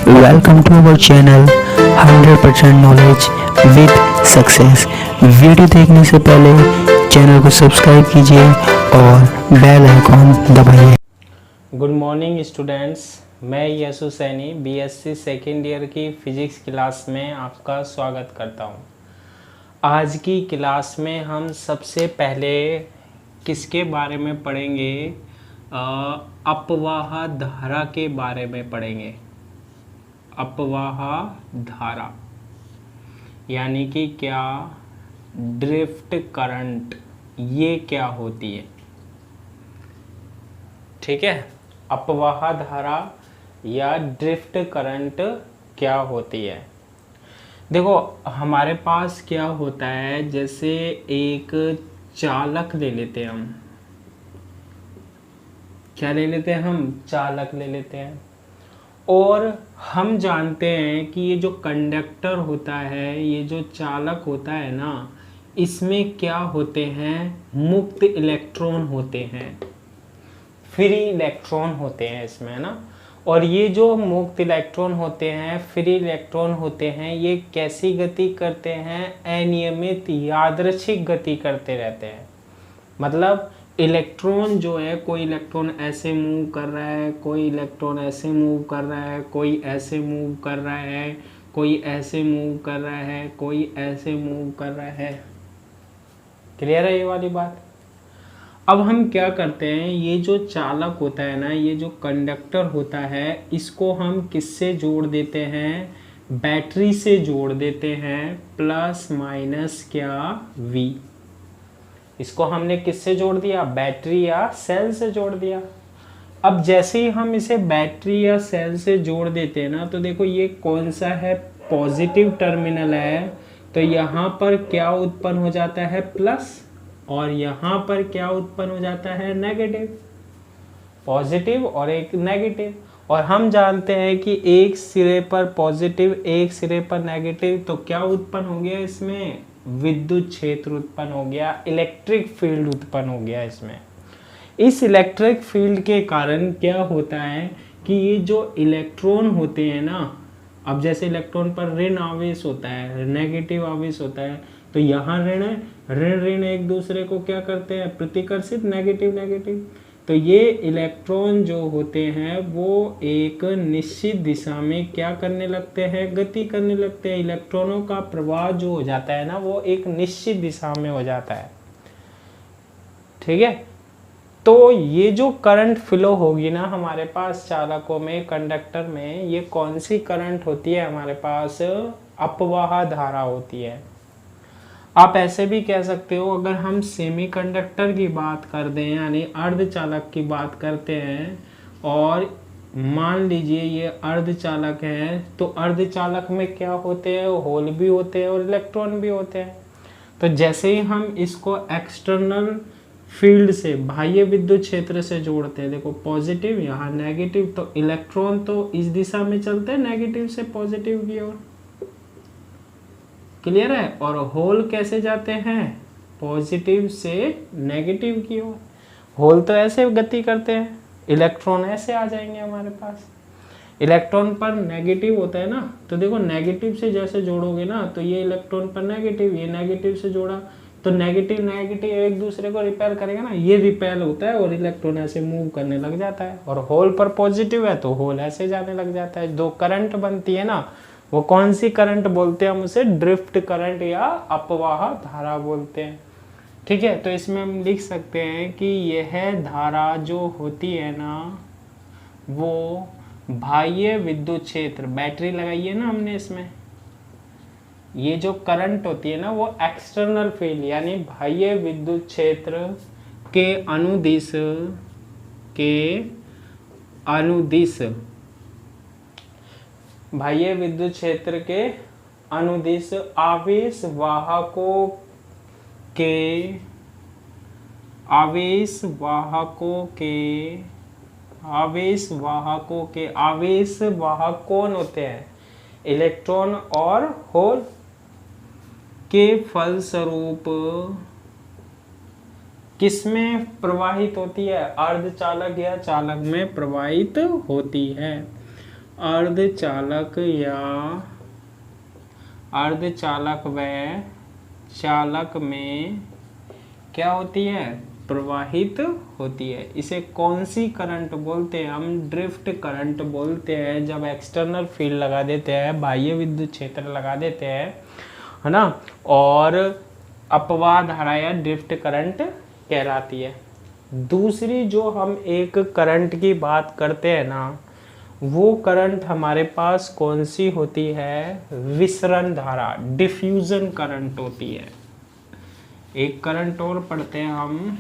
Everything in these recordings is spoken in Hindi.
Welcome to our channel 100% knowledge with success. Video देखने से पहले चैनल को सब्सक्राइब कीजिए और बेल आइकॉन दबाइए। गुड मॉर्निंग स्टूडेंट्स, मैं Yasu Saini BSc second year की फिजिक्स क्लास में आपका स्वागत करता हूं। आज की क्लास में हम सबसे पहले किसके बारे में पढ़ेंगे? अपवाह धारा के बारे में पढ़ेंगे। अपवाह धारा यानी कि क्या, ड्रिफ्ट करंट, ये क्या होती है? ठीक है, अपवाह धारा या ड्रिफ्ट करंट क्या होती है? देखो, हमारे पास क्या होता है, जैसे एक चालक ले लेते हैं हम। क्या ले लेते हैं हम? चालक ले लेते हैं। और हम जानते हैं कि ये जो कंडक्टर होता है, ये जो चालक होता है ना, इसमें क्या होते हैं? मुक्त इलेक्ट्रॉन होते हैं, फ्री इलेक्ट्रॉन होते हैं इसमें ना। और ये जो मुक्त इलेक्ट्रॉन होते हैं, फ्री इलेक्ट्रॉन होते हैं, ये कैसी गति करते हैं? अनियमित यादृच्छिक गति करते रहते हैं। मतलब इलेक्ट्रॉन जो है, कोई इलेक्ट्रॉन ऐसे मूव कर रहा है, कोई इलेक्ट्रॉन ऐसे मूव कर रहा है, कोई ऐसे मूव कर रहा है, कोई ऐसे मूव कर रहा है, कोई ऐसे मूव कर रहा है। क्लियर है ये वाली बात? अब हम क्या करते हैं, ये जो चालक होता है ना, ये जो कंडक्टर होता है, इसको हम किससे जोड़ देते हैं? बैटरी से जोड़ देते हैं, प्लस माइनस क्या, V। इसको हमने किससे जोड़ दिया? बैटरी या सेल से जोड़ दिया। अब जैसे ही हम इसे बैटरी या सेल से जोड़ देते हैं ना, तो देखो ये कौन सा है? पॉजिटिव टर्मिनल है। तो यहाँ पर क्या उत्पन्न हो जाता है? प्लस। और यहाँ पर क्या उत्पन्न हो जाता है? नेगेटिव। पॉजिटिव और एक नेगेटिव। और हम जानते हैं कि एक सिरे पर पॉजिटिव, एक सिरे पर नेगेटिव, तो क्या उत्पन्न हो गया इसमें? विद्युत क्षेत्र उत्पन्न हो गया, इलेक्ट्रिक फील्ड उत्पन्न हो गया इसमें। इस इलेक्ट्रिक फील्ड के कारण क्या होता है कि ये जो इलेक्ट्रॉन होते हैं ना, अब जैसे इलेक्ट्रॉन पर ऋण आवेश होता है, नेगेटिव आवेश होता है, तो यहाँ ऋण है, ऋण ऋण एक दूसरे को क्या करते हैं? प्रतिकर्षित, नेगेटिव नेगेटिव। तो ये इलेक्ट्रॉन जो होते हैं वो एक निश्चित दिशा में क्या करने लगते हैं? गति करने लगते हैं। इलेक्ट्रॉनों का प्रवाह जो हो जाता है ना, वो एक निश्चित दिशा में हो जाता है। ठीक है, तो ये जो करंट फ्लो होगी ना हमारे पास चालकों में, कंडक्टर में, ये कौन सी करंट होती है हमारे पास? अपवाह धारा होती है। आप ऐसे भी कह सकते हो, अगर हम सेमीकंडक्टर की बात कर दें, यानी अर्धचालक की बात करते हैं, और मान लीजिए ये अर्धचालक है, तो अर्धचालक में क्या होते हैं? होल भी होते हैं और इलेक्ट्रॉन भी होते हैं। तो जैसे ही हम इसको एक्सटर्नल फील्ड से, बाह्य विद्युत क्षेत्र से जोड़ते हैं, देखो पॉजिटिव, यहाँ नेगेटिव, तो इलेक्ट्रॉन तो इस दिशा में चलते हैं, नेगेटिव से पॉजिटिव की ओर। क्लियर है? और होल कैसे जाते हैं? पॉजिटिव से नेगेटिव की ओर। होल तो ऐसे गति करते हैं, इलेक्ट्रॉन ऐसे आ जाएंगे हमारे पास। इलेक्ट्रॉन पर नेगेटिव होता है ना, तो देखो नेगेटिव से जैसे जोड़ोगे ना, तो ये इलेक्ट्रॉन पर नेगेटिव, ये नेगेटिव से जोड़ा, तो नेगेटिव नेगेटिव एक दूसरे को रिपेल करेगा ना, ये रिपेल होता है और इलेक्ट्रॉन ऐसे मूव करने लग जाता है। और होल पर पॉजिटिव है तो होल ऐसे जाने लग जाता है। दो करंट बनती है ना, वो कौन सी करंट बोलते हैं? हम उसे ड्रिफ्ट करंट या अपवाह धारा बोलते हैं। ठीक है, तो इसमें हम लिख सकते हैं कि यह धारा जो होती है ना, वो बाह्य विद्युत क्षेत्र, बैटरी लगाई है ना हमने इसमें, ये जो करंट होती है ना, वो एक्सटर्नल फील्ड यानी बाह्य विद्युत क्षेत्र के अनुदिश बाह्य विद्युत क्षेत्र के अनुदिश आवेश वाहकों के आवेश वाहक कौन होते हैं? इलेक्ट्रॉन और होल के फलस्वरूप किसमें प्रवाहित होती है? अर्धचालक या चालक में प्रवाहित होती है। अर्धचालक या अर्धचालक व चालक में क्या होती है, प्रवाहित होती है। इसे कौन सी करंट बोलते हैं, हम ड्रिफ्ट करंट बोलते हैं। जब एक्सटर्नल फील्ड लगा देते हैं, बाह्य विद्युत क्षेत्र लगा देते हैं, है ना, और अपवाह धारा या ड्रिफ्ट करंट कहलाती है। दूसरी जो हम एक करंट की बात करते हैं ना, वो करंट हमारे पास कौन सी होती है, विसरण धारा, डिफ्यूजन करंट होती है। एक करंट और पढ़ते हैं हम,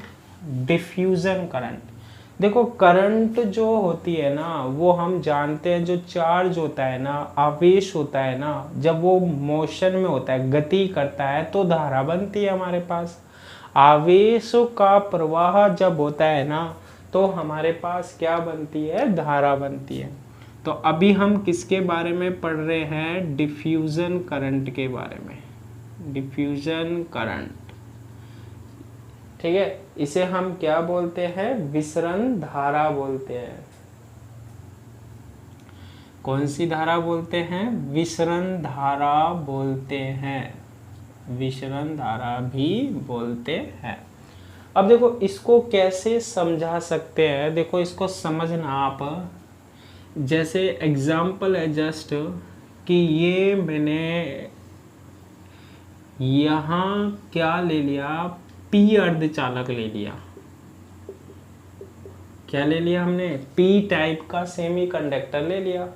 डिफ्यूजन करंट। देखो करंट जो होती है ना, वो हम जानते हैं, जो चार्ज होता है ना, आवेश होता है ना, जब वो मोशन में होता है, गति करता है, तो धारा बनती है हमारे पास। आवेशों का प्रवाह जब होता है ना, तो हमारे पास क्या बनती है, धारा बनती है। तो अभी हम किसके बारे में पढ़ रहे हैं, डिफ्यूजन करंट के बारे में। डिफ्यूजन करंट, ठीक है, इसे हम क्या बोलते हैं, विसरण धारा बोलते हैं। कौन सी धारा बोलते हैं, विसरण धारा बोलते हैं, विसरण धारा भी बोलते हैं। अब देखो इसको कैसे समझा सकते हैं, देखो इसको समझना आप, जैसे एग्जाम्पल है जस्ट कि ये मैंने यहाँ क्या ले लिया, पी अर्धचालक ले लिया। क्या ले लिया हमने, पी टाइप का सेमीकंडक्टर ले लिया।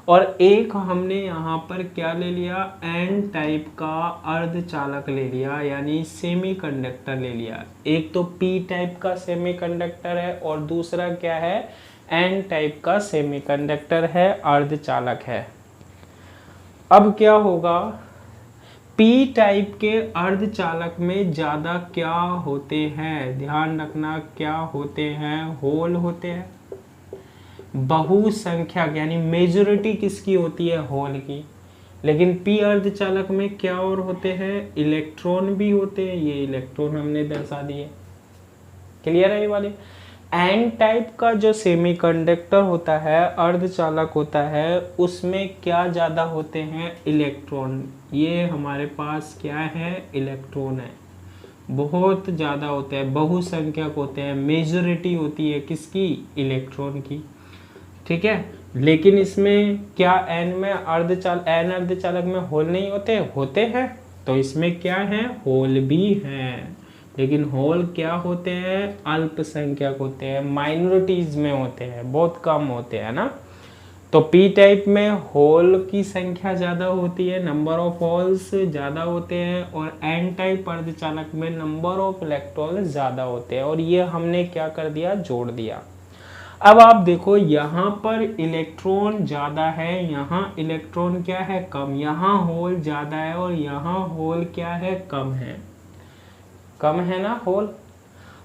और एक हमने यहाँ पर क्या ले लिया, एन टाइप का अर्धचालक ले लिया, यानी सेमीकंडक्टर ले लिया। एक तो पी टाइप का सेमीकंडक्टर है और दूसरा क्या है, एन टाइप का सेमीकंडक्टर है, अर्धचालक है। अब क्या होगा, पी टाइप के अर्धचालक में ज़्यादा क्या होते हैं, ध्यान रखना, क्या होते हैं, होल होते हैं। बहुसंख्यक यानी मेजॉरिटी किसकी होती है, होल की। लेकिन पी अर्धचालक में क्या और होते हैं, इलेक्ट्रॉन भी होते हैं। ये इलेक्ट्रॉन हमने दर्शा दिए, क्लियर है ये वाले। एन टाइप का जो सेमीकंडक्टर होता है, अर्धचालक होता है, उसमें क्या ज़्यादा होते हैं, इलेक्ट्रॉन। ये हमारे पास क्या है, इलेक्ट्रॉन है, बहुत ज़्यादा होते हैं, बहुसंख्यक होते हैं, मेजॉरिटी होती है किसकी, इलेक्ट्रॉन की, ठीक है। लेकिन इसमें क्या एन में एन अर्धचालक में होल नहीं होते, होते हैं। तो इसमें क्या है, होल भी हैं, लेकिन होल क्या होते हैं, अल्पसंख्यक होते हैं, माइनॉरिटीज में होते हैं, बहुत कम होते हैं ना। तो पी टाइप में होल की संख्या ज़्यादा होती है, नंबर ऑफ होल्स ज़्यादा होते हैं, और एन टाइप अर्धचालक में नंबर ऑफ इलेक्ट्रॉन ज़्यादा होते हैं। और ये हमने क्या कर दिया, जोड़ दिया। अब आप देखो यहाँ पर इलेक्ट्रॉन ज़्यादा है, यहाँ इलेक्ट्रॉन क्या है, कम। यहाँ होल ज़्यादा है और यहाँ होल क्या है, कम है, कम है ना होल।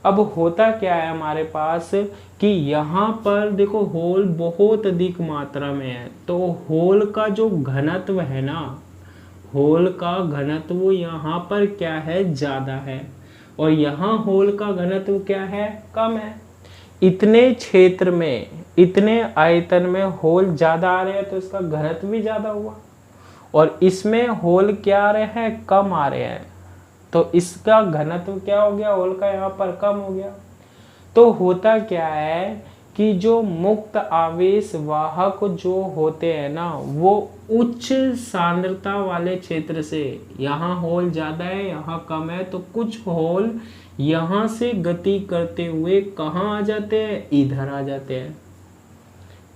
अब होता क्या है हमारे पास कि यहाँ पर देखो होल बहुत अधिक मात्रा में है, तो होल का जो घनत्व है ना, होल का घनत्व यहाँ पर क्या है, ज़्यादा है, और यहाँ होल का घनत्व क्या है, कम है। इतने क्षेत्र में, इतने आयतन में होल ज़्यादा आ रहे हैं, तो इसका घनत्व भी ज़्यादा हुआ। और इसमें होल क्या आ रहे हैं, कम आ रहे हैं, तो इसका घनत्व क्या हो गया, होल का यहाँ पर कम हो गया। तो होता क्या है कि जो मुक्त आवेश वाहक जो होते हैं ना, वो उच्च सांद्रता वाले क्षेत्र से, यहाँ होल ज़्यादा है यहाँ कम है, तो कुछ होल यहाँ से गति करते हुए कहाँ आ जाते हैं, इधर आ जाते हैं।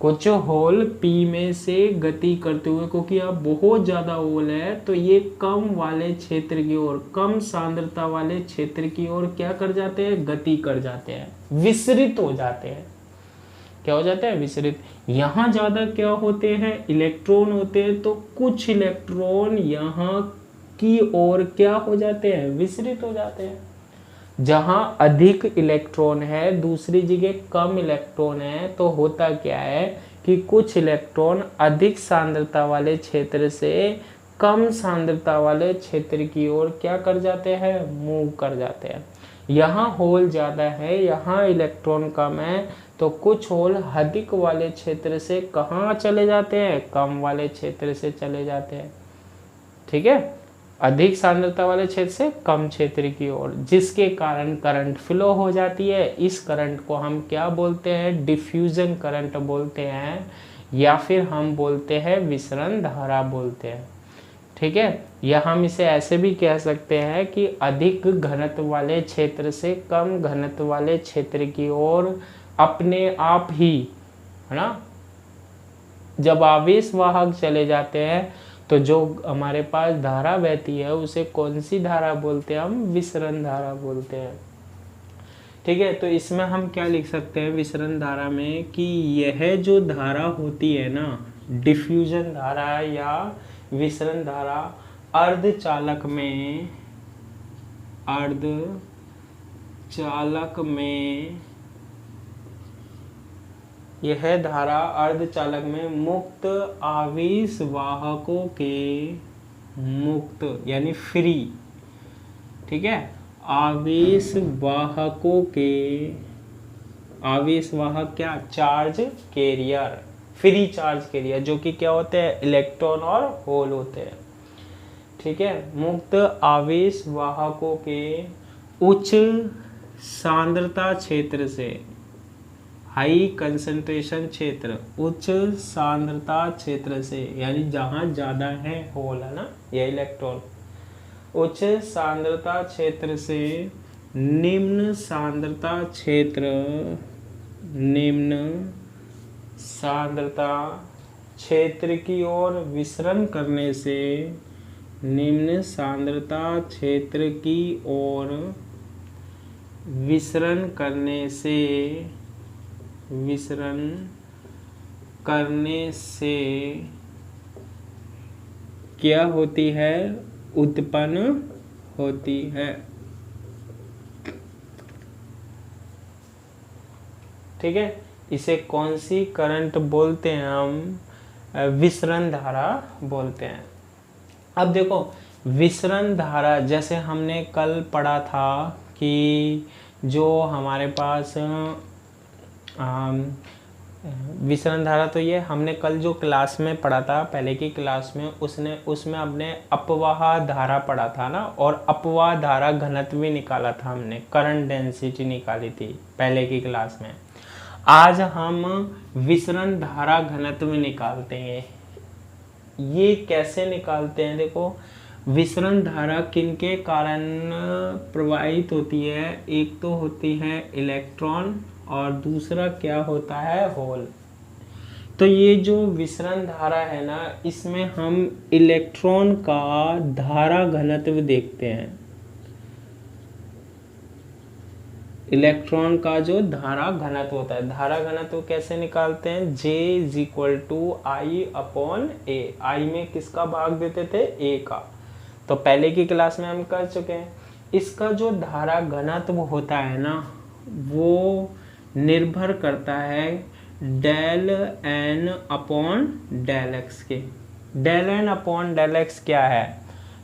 कुछ होल पी में से गति करते हुए, क्योंकि अब बहुत ज़्यादा होल है, तो ये कम वाले क्षेत्र की ओर, कम सांद्रता वाले क्षेत्र की ओर क्या कर जाते हैं, गति कर जाते हैं, विसरित हो जाते हैं। क्या हो जाते हैं, विसरित। यहाँ ज़्यादा क्या होते हैं, इलेक्ट्रॉन होते हैं, तो कुछ इलेक्ट्रॉन यहाँ की ओर क्या हो जाते हैं, विसरित हो जाते हैं। जहाँ अधिक इलेक्ट्रॉन है, दूसरी जगह कम इलेक्ट्रॉन है, तो होता क्या है कि कुछ इलेक्ट्रॉन अधिक सांद्रता वाले क्षेत्र से कम सांद्रता वाले क्षेत्र की ओर क्या कर जाते हैं, मूव कर जाते हैं। यहाँ होल ज़्यादा है, यहाँ इलेक्ट्रॉन कम है, तो कुछ होल अधिक वाले क्षेत्र से कहाँ चले जाते हैं, कम वाले क्षेत्र से चले जाते हैं। ठीक है, अधिक सांद्रता वाले क्षेत्र से कम क्षेत्र की ओर, जिसके कारण करंट फ्लो हो जाती है। इस करंट को हम क्या बोलते हैं, डिफ्यूजन करंट बोलते हैं, या फिर हम बोलते हैं विसरण धारा बोलते हैं। ठीक है, या हम इसे ऐसे भी कह सकते हैं कि अधिक घनत्व वाले क्षेत्र से कम घनत्व वाले क्षेत्र की ओर अपने आप ही, है ना, जब आवेश वाहक चले जाते हैं तो जो हमारे पास धारा बहती है उसे कौन सी धारा बोलते हैं, हम विसरण धारा बोलते हैं। ठीक है, तो इसमें हम क्या लिख सकते हैं विसरण धारा में कि यह जो धारा होती है ना, डिफ्यूजन धारा या विसरण धारा, अर्धचालक में यह धारा अर्धचालक में मुक्त आवेश वाहकों के, मुक्त यानी फ्री, ठीक है, आवेश वाहक क्या, charge carrier, free charge carrier, जो कि क्या होते हैं, इलेक्ट्रॉन और होल होते हैं। ठीक है, मुक्त आवेश वाहकों के उच्च सांद्रता क्षेत्र से, हाई कंसंट्रेशन क्षेत्र, उच्च सांद्रता क्षेत्र से, यानी जहां ज्यादा है होल, है ना, या इलेक्ट्रॉन, उच्च सांद्रता क्षेत्र से निम्न सांद्रता क्षेत्र की ओर विसरण करने से, निम्न सांद्रता क्षेत्र की ओर विसरण करने से क्या होती है, उत्पन्न होती है। ठीक है, इसे कौन सी करंट बोलते हैं, हम विसरण धारा बोलते हैं। अब देखो विसरण धारा, जैसे हमने कल पढ़ा था कि जो हमारे पास विसरण धारा, तो ये हमने कल जो क्लास में पढ़ा था, पहले की क्लास में, उसमें हमने अपवाह धारा पढ़ा था ना, और अपवाह धारा घनत्व भी निकाला था हमने, करंट डेंसिटी निकाली थी पहले की क्लास में। आज हम विसरण धारा घनत्व निकालते हैं। ये कैसे निकालते हैं, देखो विसरण धारा किनके कारण प्रवाहित होती है, एक तो होती है इलेक्ट्रॉन और दूसरा क्या होता है, होल। तो ये जो विसरण धारा है ना, इसमें हम इलेक्ट्रॉन का धारा घनत्व देखते हैं। इलेक्ट्रॉन का जो धारा घनत्व होता है, धारा घनत्व कैसे निकालते हैं, J = I/A। I में किसका भाग देते थे, A का, तो पहले की क्लास में हम कर चुके हैं। इसका जो धारा घनत्व होता है ना, वो निर्भर करता है del N/del x के। del N/del x क्या है,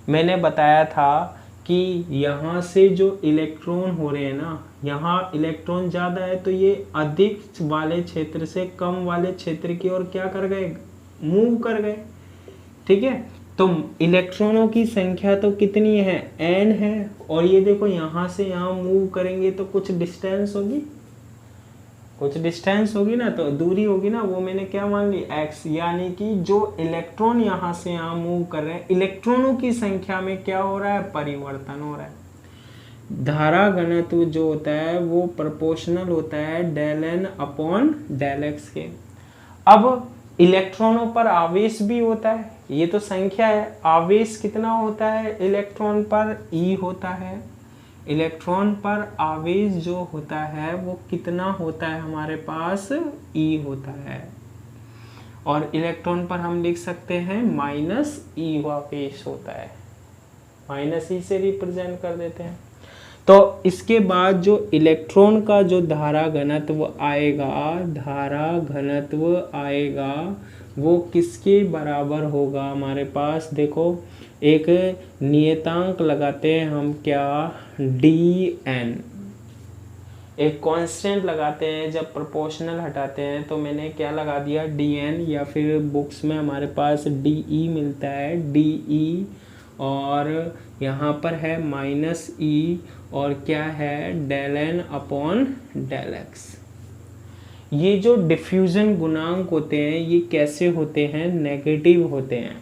मैंने बताया था कि यहाँ से जो इलेक्ट्रॉन हो रहे हैं ना, यहाँ इलेक्ट्रॉन ज़्यादा है तो ये अधिक वाले क्षेत्र से कम वाले क्षेत्र की ओर क्या कर गए, मूव कर गए। ठीक है, तो इलेक्ट्रॉनों की संख्या तो कितनी है, n है, और ये देखो यहाँ से यहाँ मूव करेंगे तो कुछ डिस्टेंस होगी ना, तो दूरी होगी ना, वो मैंने क्या मान ली, x, यानी कि जो इलेक्ट्रॉन यहाँ से यहाँ मूव कर रहे हैं, इलेक्ट्रॉनों की संख्या में क्या हो रहा है, परिवर्तन हो रहा है। धारा घनत्व जो होता है वो प्रोपोर्शनल होता है del N/del x के। अब इलेक्ट्रॉनों पर आवेश भी होता है, ये तो संख्या है, आवेश कितना होता है इलेक्ट्रॉन पर, E होता है। इलेक्ट्रॉन पर आवेश जो होता है वो कितना होता है, हमारे पास E होता है, और इलेक्ट्रॉन पर हम लिख सकते हैं -E आवेश होता है, -E से रिप्रेजेंट कर देते हैं। तो इसके बाद जो इलेक्ट्रॉन का जो धारा घनत्व आएगा वो किसके बराबर होगा, हमारे पास देखो एक नियतांक लगाते हैं हम, क्या, dN। एक कांस्टेंट लगाते हैं जब प्रोपोर्शनल हटाते हैं, तो मैंने क्या लगा दिया dn, या फिर बुक्स में हमारे पास de मिलता है, de, और यहाँ पर है -e, और क्या है del n upon del x। ये जो डिफ्यूजन गुणांक होते हैं ये कैसे होते हैं, नेगेटिव होते हैं,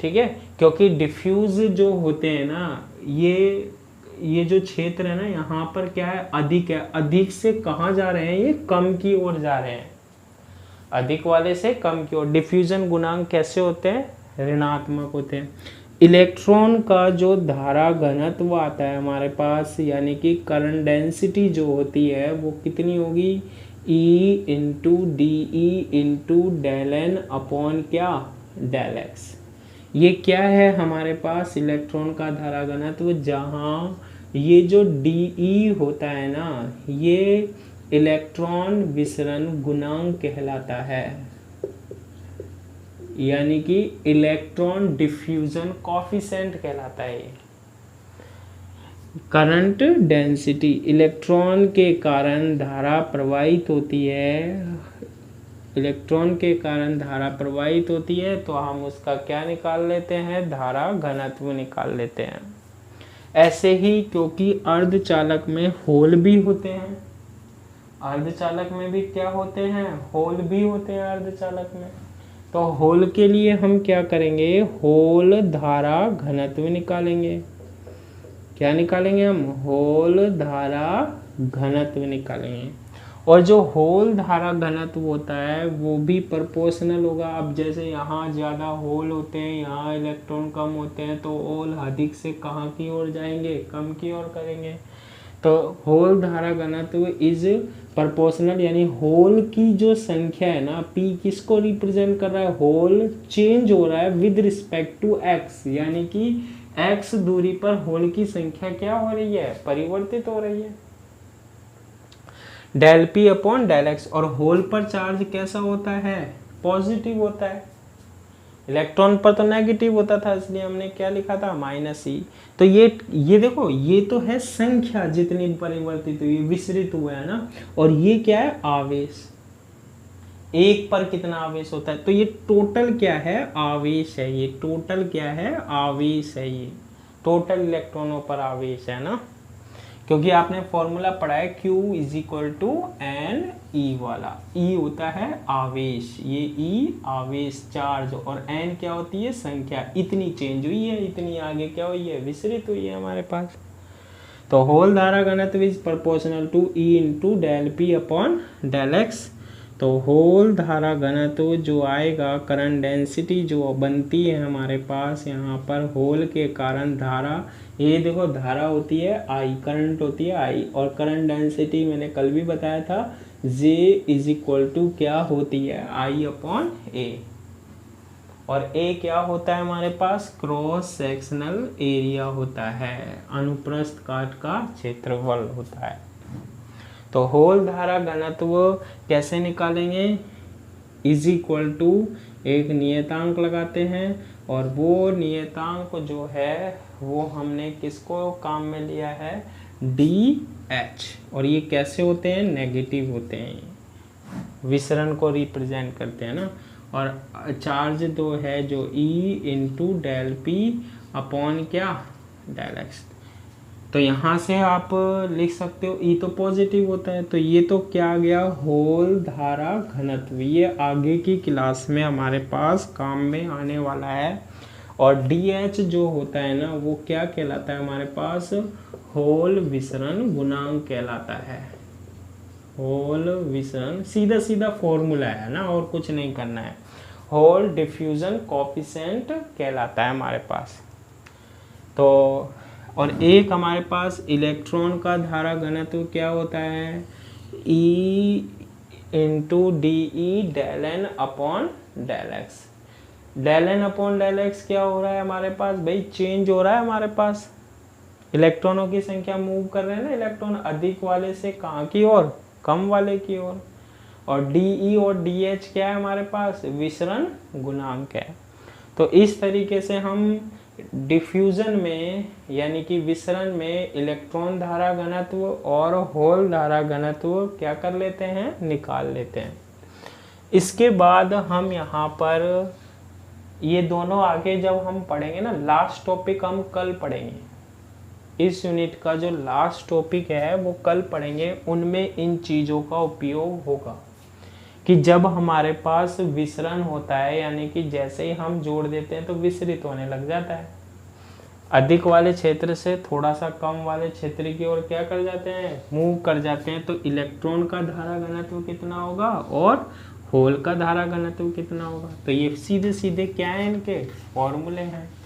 ठीक है, क्योंकि डिफ्यूज जो होते हैं ना, ये जो क्षेत्र है ना, यहाँ पर क्या है, अधिक है, अधिक से कहाँ जा रहे हैं, ये कम की ओर जा रहे हैं, अधिक वाले से कम की ओर। डिफ्यूजन गुणांक कैसे होते हैं, ऋणात्मक होते हैं। इलेक्ट्रॉन का जो धारा घनत्व आता है हमारे पास, यानी कि करंट डेंसिटी जो होती है वो कितनी होगी, E into D E into del N upon क्या, डेल एक्स। ये क्या है हमारे पास, इलेक्ट्रॉन का धारा घनत्व, जहाँ ये जो de होता है ना, ये इलेक्ट्रॉन विसरण गुणांक कहलाता है, यानी कि इलेक्ट्रॉन डिफ्यूजन कॉफिशिएंट कहलाता है। ये करंट डेंसिटी, इलेक्ट्रॉन के कारण धारा प्रवाहित होती है, इलेक्ट्रॉन के कारण धारा प्रवाहित होती है, तो हम उसका क्या निकाल लेते हैं, धारा घनत्व निकाल लेते हैं। ऐसे ही क्योंकि अर्धचालक में होल भी होते हैं, अर्धचालक में भी क्या होते हैं, होल भी होते हैं अर्धचालक में, तो होल के लिए हम क्या करेंगे, होल धारा घनत्व निकालेंगे। क्या निकालेंगे हम, होल धारा घनत्व निकालेंगे। और जो होल धारा घनत्व होता है वो भी प्रोपोर्शनल होगा। अब जैसे यहाँ ज़्यादा होल होते हैं, यहाँ इलेक्ट्रॉन कम होते हैं, तो होल अधिक से कहाँ की ओर जाएंगे, कम की ओर करेंगे। तो होल धारा घनत्व इज प्रोपोर्शनल, यानी होल की जो संख्या है ना, p किसको रिप्रेजेंट कर रहा है, होल चेंज हो रहा है विद रिस्पेक्ट टू x, यानी कि x दूरी पर होल की संख्या क्या हो रही है, परिवर्तित हो रही है, del p upon del x. और होल पर चार्ज कैसा होता है, पॉजिटिव होता है, इलेक्ट्रॉन पर तो नेगेटिव होता था, इसलिए हमने क्या लिखा था, -e। तो ये देखो, ये तो है संख्या जितनी परिवर्तित हुई, विसरित हुआ है ना, और ये क्या है, आवेश, एक पर कितना आवेश होता है, तो ये टोटल क्या है, आवेश है, ये टोटल क्या है, आवेश है, ये टोटल इलेक्ट्रॉनों पर आवेश है ना, क्योंकि आपने फॉर्मूला पढ़ा है Q = N E वाला, E होता है आवेश, ये E आवेश चार्ज, और N क्या होती है, संख्या, इतनी चेंज हुई है, इतनी आगे क्या हुई है, विसरित हुई है हमारे पास। तो होल धारा घनत्व is proportional to E into del P upon del x. तो होल धारा घनत्व जो आएगा, करंट डेंसिटी जो बनती है हमारे पास यहाँ पर, होल के कारण धारा, ये देखो धारा होती है I, करंट होती है I, और करंट डेंसिटी मैंने कल भी बताया था, J क्या होती है, I/A, और A क्या होता है हमारे पास, क्रॉस सेक्शनल एरिया होता है, अनुप्रस्थ काट का क्षेत्रफल होता है। तो होल धारा घनत्व कैसे निकालेंगे, एक नियतांक लगाते हैं, और वो नियतांक जो है वो हमने किसको काम में लिया है, DH, और ये कैसे होते हैं, नेगेटिव होते हैं, विसरण को रिप्रेजेंट करते हैं ना। और चार्ज तो है जो E into del P upon क्या, डेल एक्स। तो यहाँ से आप लिख सकते हो, E तो पॉजिटिव होता है, तो ये तो क्या आ गया, होल धारा घनत्व, ये आगे की क्लास में हमारे पास काम में आने वाला है। और DH जो होता है ना, वो क्या कहलाता है हमारे पास, होल विसरण गुणांक कहलाता है, होल विसरण, सीधा सीधा फॉर्मूला है ना, और कुछ नहीं करना है, होल डिफ्यूजन कोएफिशिएंट कहलाता है हमारे पास। तो और एक हमारे पास इलेक्ट्रॉन का धारा घनत्व क्या होता है, E into D E del N upon del x. Del N upon del x क्या हो रहा है हमारे पास, भाई चेंज हो रहा है हमारे पास, इलेक्ट्रॉनों की संख्या मूव कर रहे हैं ना, इलेक्ट्रॉन अधिक वाले से कहाँ की ओर, कम वाले की ओर। और डी और डी एच क्या है हमारे पास, विसरण गुणांक है। तो इस तरीके से हम डिफ्यूजन में यानी कि विसरण में इलेक्ट्रॉन धारा घनत्व और होल धारा घनत्व क्या कर लेते हैं, निकाल लेते हैं। इसके बाद हम यहाँ पर ये दोनों आगे जब हम पढ़ेंगे ना, लास्ट टॉपिक हम कल पढ़ेंगे, इस यूनिट का जो लास्ट टॉपिक है वो कल पढ़ेंगे, उनमें इन चीज़ों का उपयोग होगा कि जब हमारे पास विसरण होता है यानी कि जैसे ही हम जोड़ देते हैं तो विसरित होने लग जाता है, अधिक वाले क्षेत्र से थोड़ा सा कम वाले क्षेत्र की ओर क्या कर जाते हैं, मूव कर जाते हैं, तो इलेक्ट्रॉन का धारा घनत्व कितना होगा और होल का धारा घनत्व कितना होगा। तो ये सीधे सीधे क्या है, इनके फॉर्मूले हैं।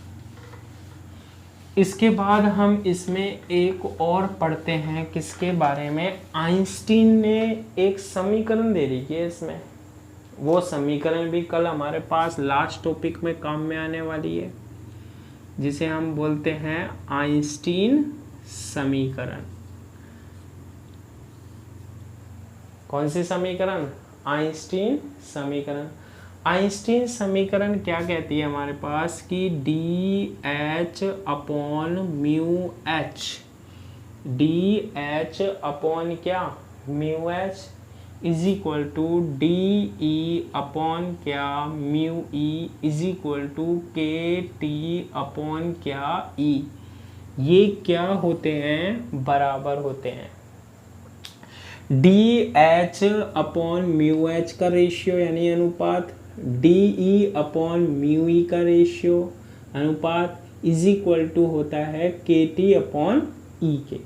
इसके बाद हम इसमें एक और पढ़ते हैं, किसके बारे में, आइंस्टीन ने एक समीकरण दे रही है इसमें, वो समीकरण भी कल हमारे पास लास्ट टॉपिक में काम में आने वाली है, जिसे हम बोलते हैं आइंस्टीन समीकरण। कौन सी समीकरण, आइंस्टीन समीकरण। आइंस्टीन समीकरण क्या कहती है हमारे पास कि D H upon mu H, D H upon क्या, mu H is equal to D E upon क्या, mu E is equal to K T upon क्या, ई। ये क्या होते हैं, बराबर होते हैं D H upon mu H का रेशियो यानी अनुपात, D E upon mu E का रेशियो अनुपात इज इक्वल टू होता है के टी अपॉन ई के।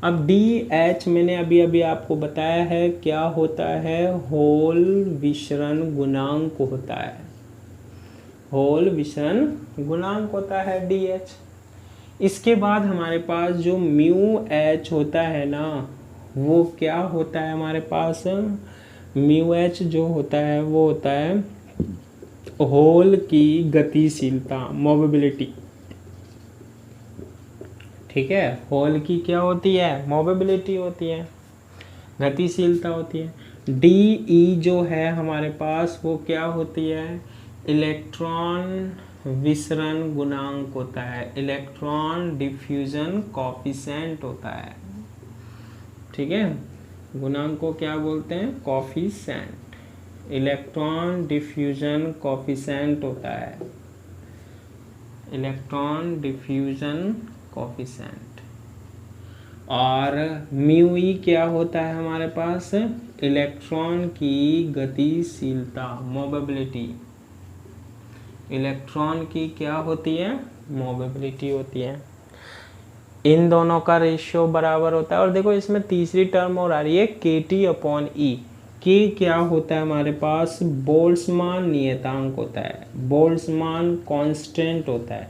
अब डी एच मैंने अभी अभी आपको बताया है क्या होता है, होल विसरण गुणांक होता है, होल विसरण गुणांक होता है डी एच। इसके बाद हमारे पास जो म्यू एच होता है ना, वो क्या होता है हमारे पास, म्यू एच जो होता है वो होता है होल की गतिशीलता, मोबिलिटी। ठीक है, होल की क्या होती है, मोबिलिटी होती है, गतिशीलता होती है। डी ई जो है हमारे पास वो क्या होती है, इलेक्ट्रॉन विसरण गुणांक होता है, इलेक्ट्रॉन डिफ्यूजन कॉफिशिएंट होता है। ठीक है, गुणांक को क्या बोलते हैं, कॉफिशिएंट, इलेक्ट्रॉन डिफ्यूजन कॉफिशिएंट होता है, इलेक्ट्रॉन डिफ्यूजन कॉफिशिएंट। और म्यू ई क्या होता है हमारे पास, इलेक्ट्रॉन की गतिशीलता, मोबिलिटी, इलेक्ट्रॉन की क्या होती है, मोबिलिटी होती है। इन दोनों का रेशियो बराबर होता है। और देखो इसमें तीसरी टर्म और आ रही है के टी अपॉन ई। के क्या होता है हमारे पास, बोल्ट्जमान नियतांक होता है, बोल्ट्जमान कांस्टेंट होता है,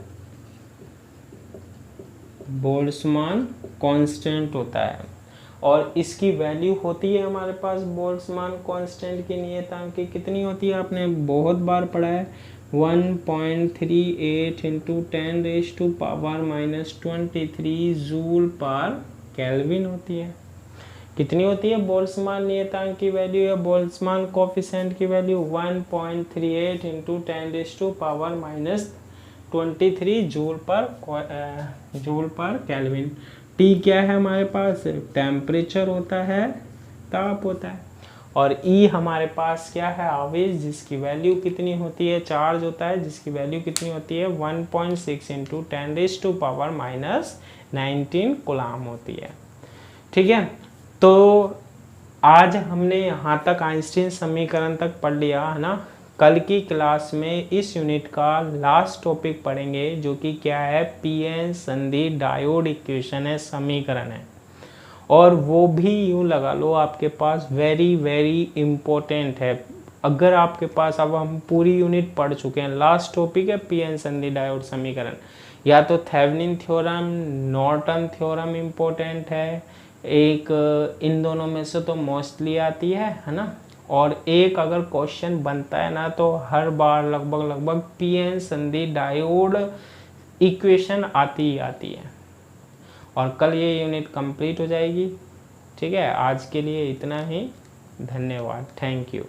बोल्ट्जमान कांस्टेंट होता है। और इसकी वैल्यू होती है हमारे पास बोल्ट्जमान कांस्टेंट की नियतांक की कितनी होती है, आपने बहुत बार पढ़ा है, 1.38 इंटू 10⁻⁻23 जूल पर केल्विन होती है। कितनी होती है बोल्ट्जमान नियतांक की वैल्यू या बोल्ट्जमान कोफिशिएंट की वैल्यू, 1.38 इंटू 10⁻23 जूल पर केल्विन। टी क्या है हमारे पास, टेम्परेचर होता है, ताप होता है। और ई हमारे पास क्या है, आवेश, जिसकी वैल्यू कितनी होती है, चार्ज होता है जिसकी वैल्यू कितनी होती है, 1.6 इंटू 10⁻⁹ कूलाम होती है। ठीक है, तो आज हमने यहाँ तक आइंस्टीन समीकरण तक पढ़ लिया है ना। कल की क्लास में इस यूनिट का लास्ट टॉपिक पढ़ेंगे जो कि क्या है, पीएन संधि डायोड इक्वेशन है, समीकरण है। और वो भी यूँ लगा लो आपके पास वेरी वेरी इम्पोर्टेंट है। अगर आपके पास, अब हम पूरी यूनिट पढ़ चुके हैं, लास्ट टॉपिक है पीएन संधि डायोड समीकरण, या तो Thevenin theorem, Norton theorem important है, एक इन दोनों में से तो मोस्टली आती है ना। और एक अगर क्वेश्चन बनता है ना तो हर बार लगभग पीएन संधि डायोड इक्वेशन आती ही आती है। और कल ये यूनिट कंप्लीट हो जाएगी। ठीक है, आज के लिए इतना ही, धन्यवाद, थैंक यू।